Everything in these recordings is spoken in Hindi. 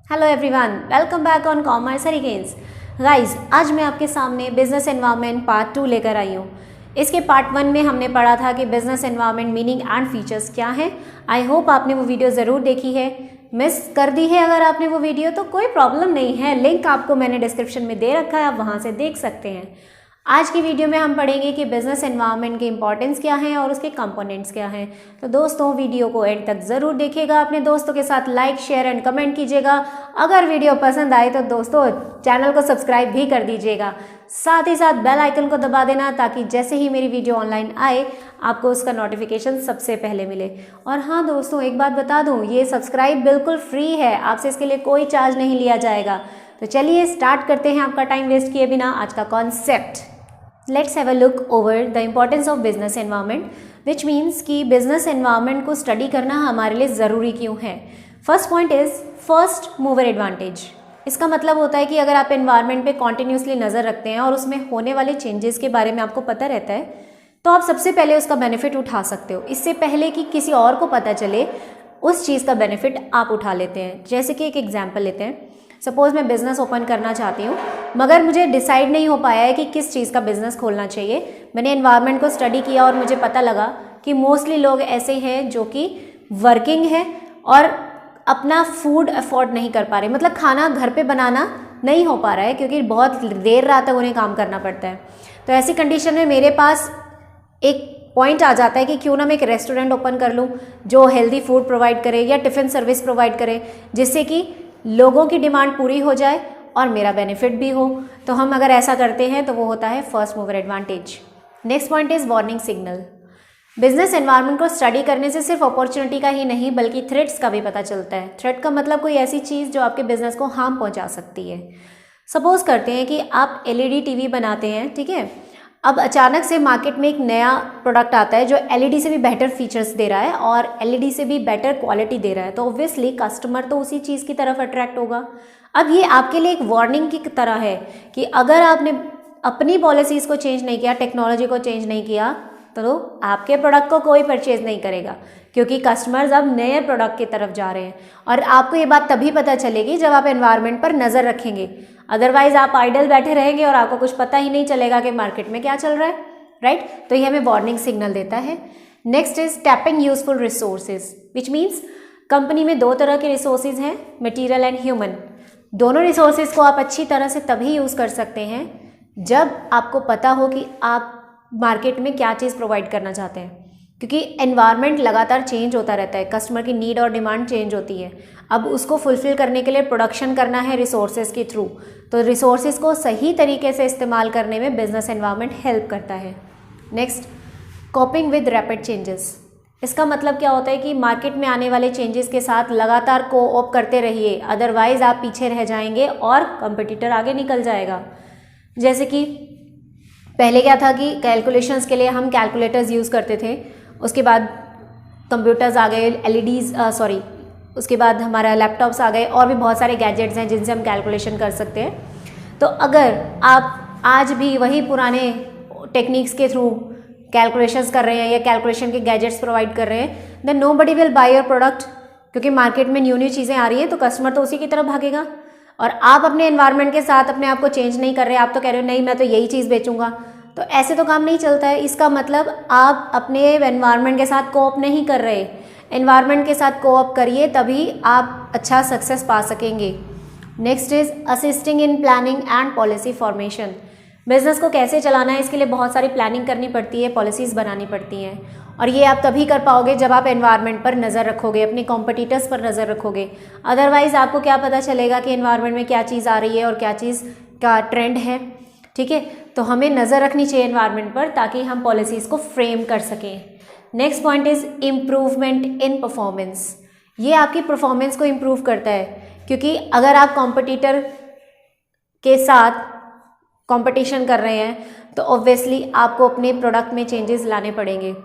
Hello everyone, welcome back on commerce hurricanes. Guys, आज मैं आपके सामने बिजनेस एनवायरनमेंट पार्ट 2 लेकर आई हूँ। इसके पार्ट 1 में हमने पढ़ा था कि business environment meaning and features क्या है। आई होप आपने वो वीडियो ज़रूर देखी है। मिस कर दी है अगर आपने वो वीडियो तो कोई प्रॉब्लम नहीं है, लिंक आपको मैंने डिस्क्रिप्शन में दे रखा है, आप वहाँ से देख सकते हैं। आज की वीडियो में हम पढ़ेंगे कि बिजनेस एनवायरनमेंट के इंपॉर्टेंस क्या हैं और उसके कंपोनेंट्स क्या हैं। तो दोस्तों, वीडियो को एंड तक ज़रूर देखिएगा, अपने दोस्तों के साथ लाइक शेयर एंड कमेंट कीजिएगा। अगर वीडियो पसंद आए तो दोस्तों चैनल को सब्सक्राइब भी कर दीजिएगा, साथ ही साथ बेल आइकन को दबा देना ताकि जैसे ही मेरी वीडियो ऑनलाइन आए आपको उसका नोटिफिकेशन सबसे पहले मिले। और हाँ दोस्तों, एक बात बता दूँ, ये सब्सक्राइब बिल्कुल फ्री है, आपसे इसके लिए कोई चार्ज नहीं लिया जाएगा। तो चलिए स्टार्ट करते हैं आपका टाइम वेस्ट किए बिना आज का concept. Let's have a look over the importance of business environment, which means कि बिजनेस एनवायरनमेंट को स्टडी करना हमारे लिए ज़रूरी क्यों है। First point is first mover advantage. इसका मतलब होता है कि अगर आप एनवायरनमेंट पे कॉन्टिन्यूसली नज़र रखते हैं और उसमें होने वाले चेंजेस के बारे में आपको पता रहता है तो आप सबसे पहले उसका बेनिफिट उठा सकते हो। इससे पहले कि किसी और को पता चले उस चीज़ का बेनिफिट आप उठा लेते हैं। जैसे कि एक एग्जाम्पल लेते हैं, सपोज़ मैं बिज़नेस ओपन करना चाहती हूँ मगर मुझे डिसाइड नहीं हो पाया है कि किस चीज़ का बिज़नेस खोलना चाहिए। मैंने एनवायरनमेंट को स्टडी किया और मुझे पता लगा कि मोस्टली लोग ऐसे हैं जो कि वर्किंग है और अपना फूड अफोर्ड नहीं कर पा रहे, मतलब खाना घर पे बनाना नहीं हो पा रहा है क्योंकि बहुत देर रात तक उन्हें काम करना पड़ता है। तो ऐसी कंडीशन में मेरे पास एक पॉइंट आ जाता है कि क्यों ना मैं एक रेस्टोरेंट ओपन कर लूँ जो हेल्दी फूड प्रोवाइड करे या टिफ़िन सर्विस प्रोवाइड करे, जिससे कि लोगों की डिमांड पूरी हो जाए और मेरा बेनिफिट भी हो। तो हम अगर ऐसा करते हैं तो वो होता है first mover advantage. Next point is warning signal. Business environment को स्टडी करने से सिर्फ अपॉर्चुनिटी का ही नहीं बल्कि थ्रेट्स का भी पता चलता है। थ्रेट का मतलब कोई ऐसी चीज़ जो आपके बिजनेस को हार्म पहुंचा सकती है। सपोज करते हैं कि आप एलईडी टीवी बनाते हैं, ठीक है। अब अचानक से मार्केट में एक नया प्रोडक्ट आता है जो एलईडी से भी बेटर फीचर्स दे रहा है और एलईडी से भी बेटर क्वालिटी दे रहा है, तो ऑब्वियसली कस्टमर तो उसी चीज़ की तरफ अट्रैक्ट होगा। अब ये आपके लिए एक वार्निंग की तरह है कि अगर आपने अपनी पॉलिसीज़ को चेंज नहीं किया, टेक्नोलॉजी को चेंज नहीं किया, तो आपके प्रोडक्ट को कोई परचेज नहीं करेगा क्योंकि कस्टमर्स अब नए प्रोडक्ट की तरफ जा रहे हैं। और आपको ये बात तभी पता चलेगी जब आप एनवायरनमेंट पर नज़र रखेंगे, अदरवाइज आप आइडल बैठे रहेंगे और आपको कुछ पता ही नहीं चलेगा कि मार्केट में क्या चल रहा है, राइट। तो ये हमें वार्निंग सिग्नल देता है। Next is tapping useful resources, which means company में दो तरह के रिसोर्सेज हैं, मटीरियल एंड ह्यूमन। दोनों रिसोर्सेज को आप अच्छी तरह से तभी यूज़ कर सकते हैं जब आपको पता हो कि आप मार्केट में क्या चीज़ प्रोवाइड करना चाहते हैं, क्योंकि एनवायरनमेंट लगातार चेंज होता रहता है, कस्टमर की नीड और डिमांड चेंज होती है। अब उसको फुलफिल करने के लिए प्रोडक्शन करना है रिसोर्सेज के थ्रू, तो रिसोर्सेज को सही तरीके से इस्तेमाल करने में बिजनेस एनवायरनमेंट हेल्प करता है। Next, coping with rapid changes. इसका मतलब क्या होता है कि मार्केट में आने वाले चेंजेस के साथ लगातार कोऑप करते रहिए, अदरवाइज आप पीछे रह जाएंगे और कंपटीटर आगे निकल जाएगा। जैसे कि पहले क्या था कि कैलकुलेशंस के लिए हम कैलकुलेटर्स यूज़ करते थे, उसके बाद कंप्यूटर्स आ गए, उसके बाद हमारा लैपटॉप्स आ गए और भी बहुत सारे गैजेट्स हैं जिनसे हम कैलकुलेशन कर सकते हैं। तो अगर आप आज भी वही पुराने टेक्निक्स के थ्रू कैलकुलेशंस कर रहे हैं या कैलकुलेशन के गैजेट्स प्रोवाइड कर रहे हैं, then nobody will buy your product, क्योंकि मार्केट में न्यू न्यू चीज़ें आ रही हैं तो कस्टमर तो उसी की तरफ भागेगा। और आप अपने एनवायरनमेंट के साथ अपने आप को चेंज नहीं कर रहे, आप तो कह रहे हो नहीं मैं तो यही चीज़ बेचूंगा, तो ऐसे तो काम नहीं चलता है। इसका मतलब आप अपने एनवायरनमेंट के साथ कोऑप नहीं कर रहे। एनवायरनमेंट के साथ कोऑप करिए, तभी आप अच्छा सक्सेस पा सकेंगे। Next is assisting in planning and policy formation. Business को कैसे चलाना है इसके लिए बहुत सारी प्लानिंग करनी पड़ती है, पॉलिसीज़ बनानी पड़ती हैं, और ये आप तभी कर पाओगे जब आप एनवायरनमेंट पर नज़र रखोगे, अपने कॉम्पिटिटर्स पर नज़र रखोगे। अदरवाइज़ आपको क्या पता चलेगा कि एनवायरनमेंट में क्या चीज़ आ रही है और क्या चीज़ का ट्रेंड है, ठीक है। तो हमें नज़र रखनी चाहिए एनवायरनमेंट पर ताकि हम पॉलिसीज़ को फ्रेम कर सकें। Next point is improvement in performance. ये आपकी परफॉर्मेंस को इम्प्रूव करता है, क्योंकि अगर आप कॉम्पिटिटर के साथ कंपटीशन कर रहे हैं तो ऑब्वियसली आपको अपने प्रोडक्ट में चेंजेस लाने पड़ेंगे।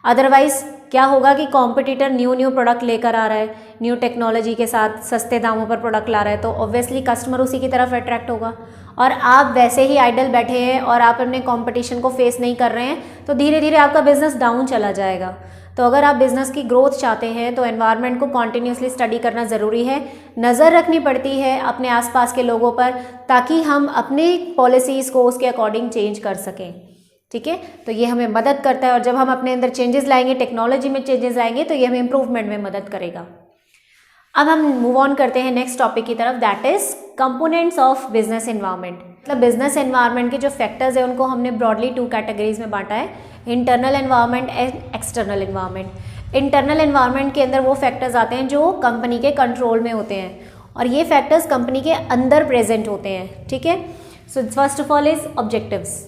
अदरवाइज़ क्या होगा कि कॉम्पिटिटर न्यू प्रोडक्ट लेकर आ रहा है, न्यू टेक्नोलॉजी के साथ सस्ते दामों पर प्रोडक्ट ला रहा है, तो ऑब्वियसली कस्टमर उसी की तरफ अट्रैक्ट होगा। और आप वैसे ही आइडल बैठे हैं और आप अपने कंपटीशन को फेस नहीं कर रहे हैं तो धीरे धीरे आपका बिजनेस डाउन चला जाएगा। तो तो अगर आप बिज़नेस की ग्रोथ चाहते हैं तो एनवायरनमेंट को कॉन्टिन्यूसली स्टडी करना ज़रूरी है, नज़र रखनी पड़ती है अपने आसपास के लोगों पर, ताकि हम अपने पॉलिसीज़ को उसके अकॉर्डिंग चेंज कर सकें। ठीक है, तो ये हमें मदद करता है, और जब हम अपने अंदर चेंजेस लाएंगे, टेक्नोलॉजी में चेंजेस लाएंगे, तो ये हमें इम्प्रूवमेंट में मदद करेगा। अब हम मूव ऑन करते हैं नेक्स्ट टॉपिक की तरफ, that is components of business environment. मतलब बिजनेस एनवायरनमेंट के जो फैक्टर्स हैं उनको हमने ब्रॉडली 2 कैटेगरीज में बांटा है, internal environment and external environment. Internal environment के अंदर वो फैक्टर्स आते हैं जो कंपनी के कंट्रोल में होते हैं, और ये फैक्टर्स कंपनी के अंदर प्रेजेंट होते हैं। ठीक है, so first of all is objectives.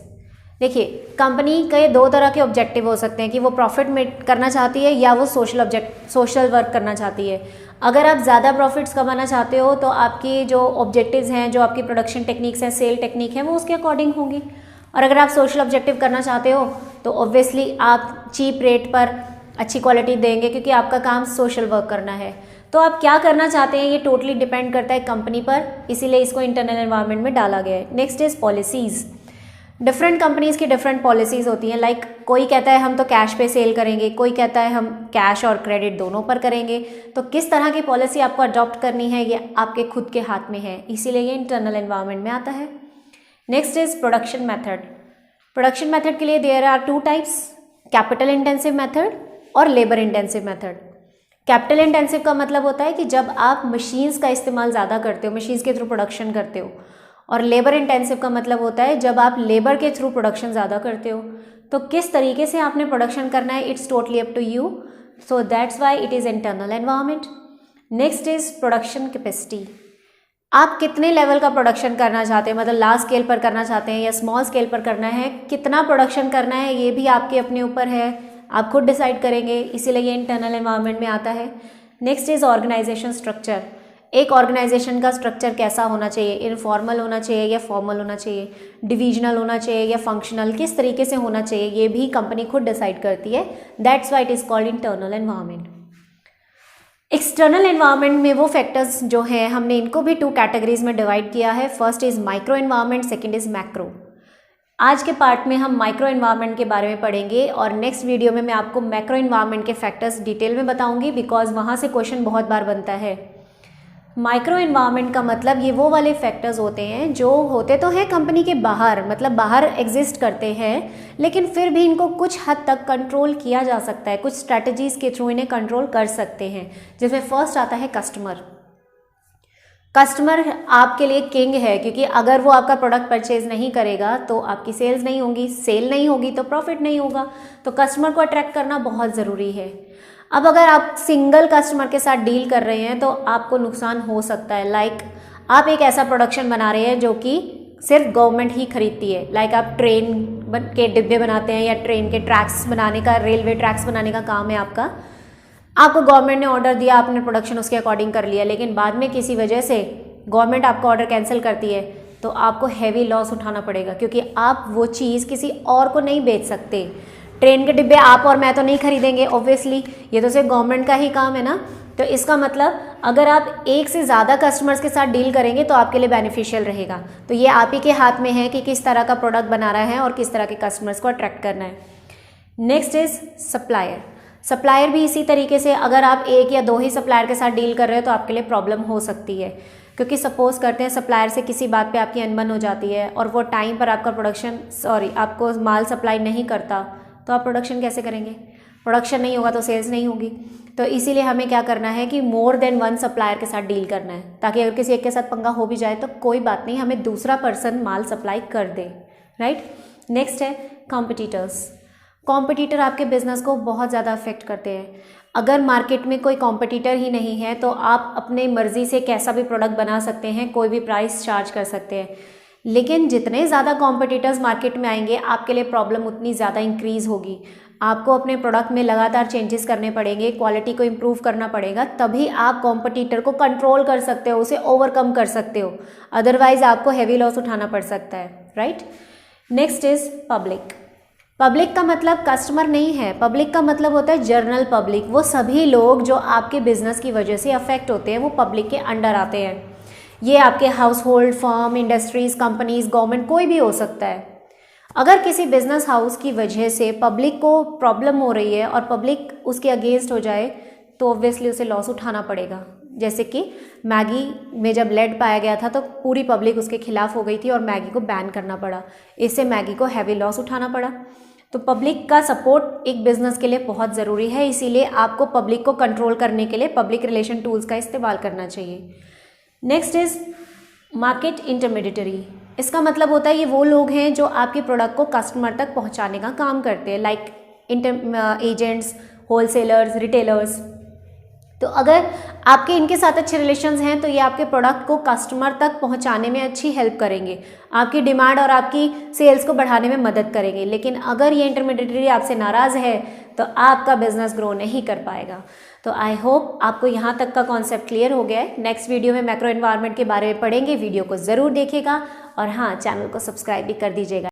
देखिए, कंपनी के 2 तरह के ऑब्जेक्टिव हो सकते हैं कि वो प्रॉफिट मेक करना चाहती है या वो सोशल वर्क करना चाहती है। अगर आप ज़्यादा प्रॉफिट्स कमाना चाहते हो तो आपकी जो ऑब्जेक्टिव्स हैं, जो आपकी प्रोडक्शन टेक्निक्स हैं, सेल टेक्निक है, वो उसके अकॉर्डिंग होंगी। और अगर आप सोशल ऑब्जेक्टिव करना चाहते हो तो ऑब्वियसली आप चीप रेट पर अच्छी क्वालिटी देंगे, क्योंकि आपका काम सोशल वर्क करना है। तो आप क्या करना चाहते हैं ये टोटली डिपेंड करता है कंपनी पर, इसीलिए इसको इंटरनल एनवायरनमेंट में डाला गया है। Next is policies. Different companies की डिफरेंट पॉलिसीज़ होती हैं। लाइक कोई कहता है हम तो कैश पे सेल करेंगे, कोई कहता है हम कैश और क्रेडिट दोनों पर करेंगे। तो किस तरह की पॉलिसी आपको अडॉप्ट करनी है ये आपके खुद के हाथ में है, इसीलिए ये इंटरनल एनवायरनमेंट में आता है। Next is production method. Production method के लिए there are 2 types, capital intensive method और labour intensive method. Capital intensive का मतलब होता है कि जब आप मशीन्स का इस्तेमाल ज़्यादा करते हो, मशीन्स के थ्रू प्रोडक्शन करते हो, और लेबर इंटेंसिव का मतलब होता है जब आप लेबर के थ्रू प्रोडक्शन ज़्यादा करते हो। तो किस तरीके से आपने प्रोडक्शन करना है, it's totally up to you, so that's why it is internal environment. Next is production capacity. आप कितने लेवल का प्रोडक्शन करना चाहते हैं, मतलब लार्ज स्केल पर करना चाहते हैं या स्मॉल स्केल पर करना है, कितना प्रोडक्शन करना है ये भी आपके अपने ऊपर है, आप खुद डिसाइड करेंगे, इसीलिए ये इंटरनल एनवायरनमेंट में आता है। Next is organisation structure. एक ऑर्गेनाइजेशन का स्ट्रक्चर कैसा होना चाहिए, इनफॉर्मल होना चाहिए या फॉर्मल होना चाहिए, डिविजनल होना चाहिए या फंक्शनल, किस तरीके से होना चाहिए ये भी कंपनी खुद डिसाइड करती है। That's why it is called internal environment. External environment में वो फैक्टर्स जो हैं हमने इनको भी 2 कैटेगरीज में डिवाइड किया है। First is micro environment, second is macro. आज के पार्ट में हम माइक्रो एनवायरनमेंट के बारे में पढ़ेंगे, और नेक्स्ट वीडियो में मैं आपको मैक्रो एनवायरनमेंट के फैक्टर्स डिटेल में बताऊंगी, बिकॉज वहाँ से क्वेश्चन बहुत बार बनता है। माइक्रो एनवायरनमेंट का मतलब ये वो वाले फैक्टर्स होते हैं जो होते तो हैं कंपनी के बाहर, मतलब बाहर एग्जिस्ट करते हैं, लेकिन फिर भी इनको कुछ हद तक कंट्रोल किया जा सकता है, कुछ स्ट्रैटेजीज़ के थ्रू इन्हें कंट्रोल कर सकते हैं। जिसमें फर्स्ट आता है कस्टमर। कस्टमर आपके लिए किंग है, क्योंकि अगर वो आपका प्रोडक्ट परचेज नहीं करेगा तो आपकी सेल्स नहीं होंगी, सेल नहीं होगी तो प्रॉफिट नहीं होगा। तो कस्टमर को अट्रैक्ट करना बहुत ज़रूरी है। अब अगर आप सिंगल कस्टमर के साथ डील कर रहे हैं तो आपको नुकसान हो सकता है। लाइक आप एक ऐसा प्रोडक्शन बना रहे हैं जो कि सिर्फ गवर्नमेंट ही खरीदती है। लाइक आप ट्रेन के डिब्बे बनाते हैं या ट्रेन के ट्रैक्स बनाने का, रेलवे ट्रैक्स बनाने का काम है आपका। आपको गवर्नमेंट ने ऑर्डर दिया, आपने प्रोडक्शन उसके अकॉर्डिंग कर लिया, लेकिन बाद में किसी वजह से गवर्नमेंट आपका ऑर्डर कैंसिल करती है तो आपको हैवी लॉस उठाना पड़ेगा, क्योंकि आप वो चीज़ किसी और को नहीं बेच सकते। ट्रेन के डिब्बे आप और मैं तो नहीं खरीदेंगे ऑब्वियसली, ये तो सिर्फ गवर्नमेंट का ही काम है ना। तो इसका मतलब अगर आप एक से ज़्यादा कस्टमर्स के साथ डील करेंगे तो आपके लिए बेनिफिशियल रहेगा। तो ये आप ही के हाथ में है कि किस तरह का प्रोडक्ट बना रहा है और किस तरह के कस्टमर्स को अट्रैक्ट करना है। Next is supplier. सप्लायर भी इसी तरीके से, अगर आप 1 या 2 ही सप्लायर के साथ डील कर रहे हो तो आपके लिए प्रॉब्लम हो सकती है, क्योंकि सपोज करते हैं सप्लायर से किसी बात पे आपकी अनबन हो जाती है और वो टाइम पर आपका आपको माल सप्लाई नहीं करता, तो आप प्रोडक्शन कैसे करेंगे? प्रोडक्शन नहीं होगा तो सेल्स नहीं होगी। तो इसीलिए हमें क्या करना है कि मोर देन 1 सप्लायर के साथ डील करना है, ताकि अगर किसी एक के साथ पंगा हो भी जाए तो कोई बात नहीं, हमें दूसरा पर्सन माल सप्लाई कर दे, राइट। नेक्स्ट है कॉम्पिटिटर्स। कॉम्पिटिटर आपके बिजनेस को बहुत ज़्यादा अफेक्ट करते हैं। अगर मार्केट में कोई कॉम्पिटिटर ही नहीं है तो आप अपने मर्जी से कैसा भी प्रोडक्ट बना सकते हैं, कोई भी प्राइस चार्ज कर सकते हैं, लेकिन जितने ज़्यादा कॉम्पिटिटर्स मार्केट में आएंगे आपके लिए प्रॉब्लम उतनी ज़्यादा इंक्रीज़ होगी। आपको अपने प्रोडक्ट में लगातार चेंजेस करने पड़ेंगे, क्वालिटी को इम्प्रूव करना पड़ेगा, तभी आप कॉम्पिटिटर को कंट्रोल कर सकते हो, उसे ओवरकम कर सकते हो। अदरवाइज आपको हैवी लॉस उठाना पड़ सकता है, right. Next is public. Public का मतलब कस्टमर नहीं है, पब्लिक का मतलब होता है जनरल पब्लिक। वो सभी लोग जो आपके बिजनेस की वजह से अफेक्ट होते हैं वो पब्लिक के अंडर आते हैं। ये आपके house hold, firm, industries, companies, government, कोई भी हो सकता है। अगर किसी बिजनेस हाउस की वजह से पब्लिक को प्रॉब्लम हो रही है और पब्लिक उसके अगेंस्ट हो जाए तो ऑब्वियसली उसे लॉस उठाना पड़ेगा। जैसे कि मैगी में जब लेड पाया गया था तो पूरी पब्लिक उसके खिलाफ हो गई थी और मैगी को बैन करना पड़ा, इससे मैगी को हैवी लॉस उठाना पड़ा। तो पब्लिक का सपोर्ट एक बिजनेस के लिए बहुत ज़रूरी है, इसीलिए आपको पब्लिक को कंट्रोल करने के लिए पब्लिक रिलेशन टूल्स का इस्तेमाल करना चाहिए। Next is market intermediary. इसका मतलब होता है ये वो लोग हैं जो आपके प्रोडक्ट को कस्टमर तक पहुंचाने का काम करते हैं, लाइक एजेंट्स, होलसेलर्स, रिटेलर्स। तो अगर आपके इनके साथ अच्छे रिलेशंस हैं तो ये आपके प्रोडक्ट को कस्टमर तक पहुंचाने में अच्छी हेल्प करेंगे, आपकी डिमांड और आपकी सेल्स को बढ़ाने में मदद करेंगे। लेकिन अगर ये इंटरमीडिएटरी आपसे नाराज़ है तो आपका बिजनेस ग्रो नहीं कर पाएगा। तो आई होप आपको यहाँ तक का कॉन्सेप्ट क्लियर हो गया है। नेक्स्ट वीडियो में मैक्रो एनवायरनमेंट के बारे में पढ़ेंगे, वीडियो को ज़रूर देखिएगा और हाँ, चैनल को सब्सक्राइब भी कर दीजिएगा।